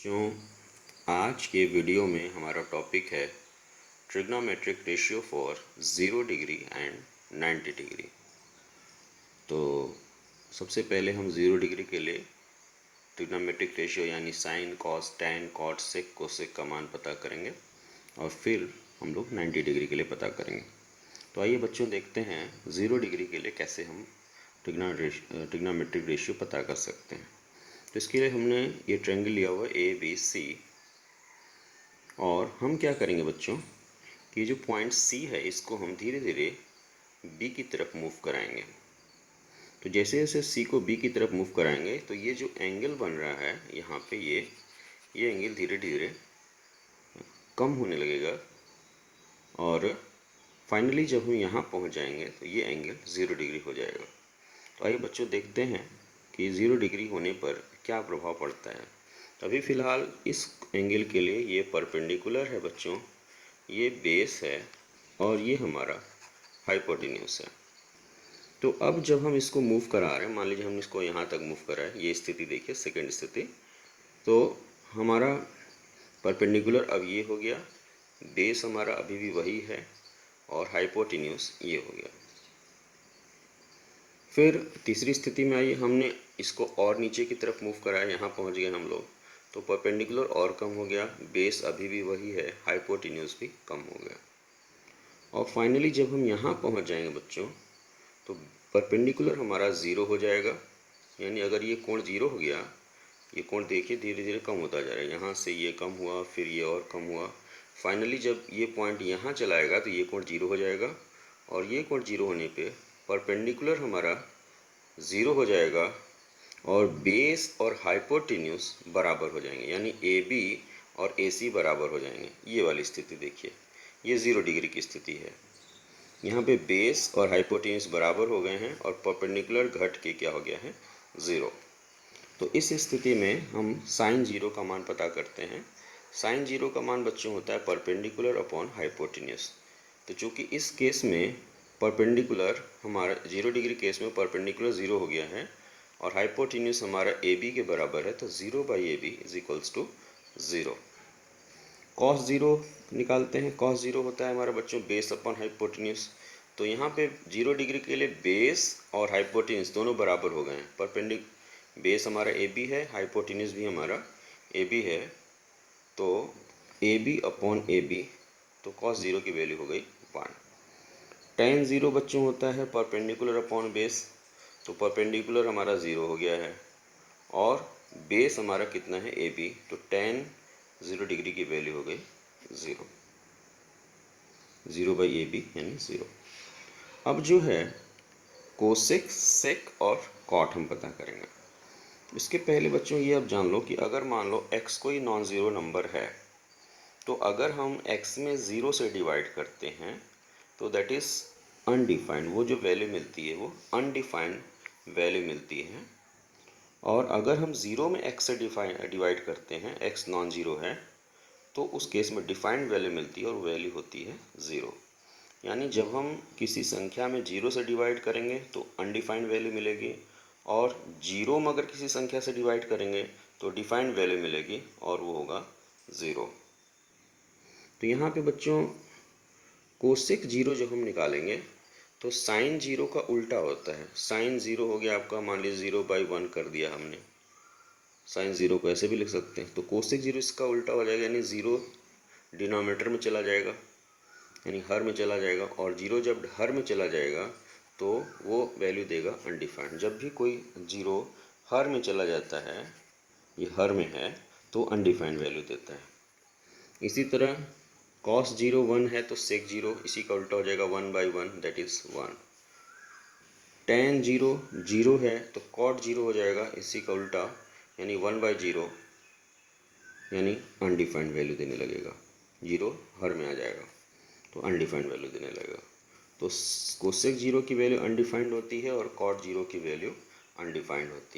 बच्चों, आज के वीडियो में हमारा टॉपिक है trigonometric ratio for 0 degree and 90 degree. तो सबसे पहले हम 0 डिग्री के लिए ट्रिग्नोमेट्रिक रेशियो यानी साइन, कॉस, टैन, कॉट, सेक, कोसेक का मान पता करेंगे और फिर हम लोग 90 डिग्री के लिए पता करेंगे। तो आइए बच्चों देखते हैं 0 डिग्री के लिए कैसे हम ट्रिग्नोमेट्रिक रेशियो पता कर सकते हैं। तो इसके लिए हमने ये ट्रायंगल लिया हुआ ए बी सी, और हम क्या करेंगे बच्चों कि जो पॉइंट सी है इसको हम धीरे धीरे बी की तरफ मूव कराएंगे। तो जैसे जैसे सी को बी की तरफ मूव कराएंगे तो ये जो एंगल बन रहा है यहाँ पे ये एंगल धीरे धीरे कम होने लगेगा और फाइनली जब हम यहाँ पहुँच जाएंगे तो ये एंगल 0 डिग्री हो जाएगा। तो आइए बच्चों देखते हैं कि 0 डिग्री होने पर क्या प्रभाव पड़ता है। अभी फ़िलहाल इस एंगल के लिए ये परपेंडिकुलर है बच्चों, ये बेस है और ये हमारा हाइपोटेन्यूस है। तो अब जब हम इसको मूव करा रहे हैं, मान लीजिए हमने इसको यहाँ तक मूव करा है, ये स्थिति देखिए सेकंड स्थिति, तो हमारा परपेंडिकुलर अब ये हो गया, बेस हमारा अभी भी वही है और हाइपोटेन्यूस ये हो गया। फिर तीसरी स्थिति में आइए, हमने इसको और नीचे की तरफ मूव कराया, यहाँ पहुँच गए हम लोग, तो परपेंडिकुलर और कम हो गया, बेस अभी भी वही है, हाइपोटेन्यूस भी कम हो गया। और फाइनली जब हम यहाँ पहुँच जाएंगे बच्चों तो परपेंडिकुलर हमारा 0 हो जाएगा। यानी अगर ये कोण 0 हो गया, ये कोण देखिए धीरे धीरे कम होता जा रहा है, यहाँ से ये कम हुआ, फिर ये और कम हुआ, फाइनली जब ये पॉइंट यहाँ चला आएगा तो ये कोण 0 हो जाएगा और ये कोण 0 होने पे परपेंडिकुलर हमारा 0 हो जाएगा और बेस और हाइपोटेन्यूस बराबर हो जाएंगे, यानी ए बी और ए सी बराबर हो जाएंगे। ये वाली स्थिति देखिए, ये 0 डिग्री की स्थिति है। यहाँ पे बेस और हाइपोटेन्यूस बराबर हो गए हैं और परपेंडिकुलर घट के क्या हो गया है, 0। तो इस स्थिति में हम साइन 0 का मान पता करते हैं। साइन 0 का मान बच्चों होता है परपेंडिकुलर अपॉन हाइपोटेन्यूस। तो चूंकि इस केस में परपेंडिकुलर हमारा 0 डिग्री केस में परपेंडिकुलर 0 हो गया है और हाइपोटेन्यूस हमारा ए बी के बराबर है, तो 0 by a b is equals to 0। Cos 0 निकालते हैं। कॉस 0 होता है हमारा बच्चों बेस अपॉन हाइपोटेन्यूस। तो यहाँ पे 0 डिग्री के लिए बेस और हाइपोटेन्यूस दोनों बराबर हो गए हैं। बेस हमारा ए बी है, हाइपोटेन्यूस भी हमारा ए बी है, तो a b upon a b, तो कॉस 0 की वैल्यू हो गई 1। tan 0 बच्चों होता है परपेंडिकुलर अपॉन बेस, तो परपेंडिकुलर हमारा 0 हो गया है और बेस हमारा कितना है ए बी, तो tan 0 डिग्री की वैल्यू हो गई 0, 0 बाई ए बी यानी 0। अब जो है कोसेक, सेक और कॉट हम पता करेंगे। इसके पहले बच्चों ये अब जान लो कि अगर मान लो x कोई नॉन ज़ीरो नंबर है, तो अगर हम x में 0 से डिवाइड करते हैं तो दैट इज़ अनडिफाइंड, वो जो वैल्यू मिलती है वो अनडिफाइंड वैल्यू मिलती है। और अगर हम 0 में x से डिवाइड करते हैं, x नॉन ज़ीरो है, तो उस केस में डिफाइंड वैल्यू मिलती है और वैल्यू होती है 0। यानी जब हम किसी संख्या में 0 से डिवाइड करेंगे तो अनडिफाइंड वैल्यू मिलेगी और 0 में अगर किसी संख्या से डिवाइड करेंगे तो डिफाइंड वैल्यू मिलेगी और वो होगा 0। तो यहाँ पे बच्चों कोसेक 0 जब हम निकालेंगे तो साइन 0 का उल्टा होता है। साइन 0 हो गया आपका, मान लीजिए 0 बाई 1 कर दिया हमने, साइन 0 को ऐसे भी लिख सकते हैं, तो कोसेक 0 इसका उल्टा हो जाएगा, यानी 0 डिनोमिनेटर में चला जाएगा, यानी हर में चला जाएगा, और 0 जब हर में चला जाएगा तो वो वैल्यू देगा अनडिफाइंड। जब भी कोई 0 हर में चला जाता है, ये हर में है, तो अनडिफाइंड वैल्यू देता है। इसी तरह कॉस 0 1 है तो सेक 0 इसी का उल्टा हो जाएगा, 1 बाई 1 दैट इज़ 1। tan 0 0 है तो कॉट 0 हो जाएगा इसी का उल्टा, यानी 1 बाई 0, यानी अनडिफाइंड वैल्यू देने लगेगा, 0 हर में आ जाएगा तो अनडिफाइंड वैल्यू देने लगेगा। तो कोसेक 0 की वैल्यू अनडिफाइंड होती है और कॉट 0 की वैल्यू अनडिफाइंड होती है।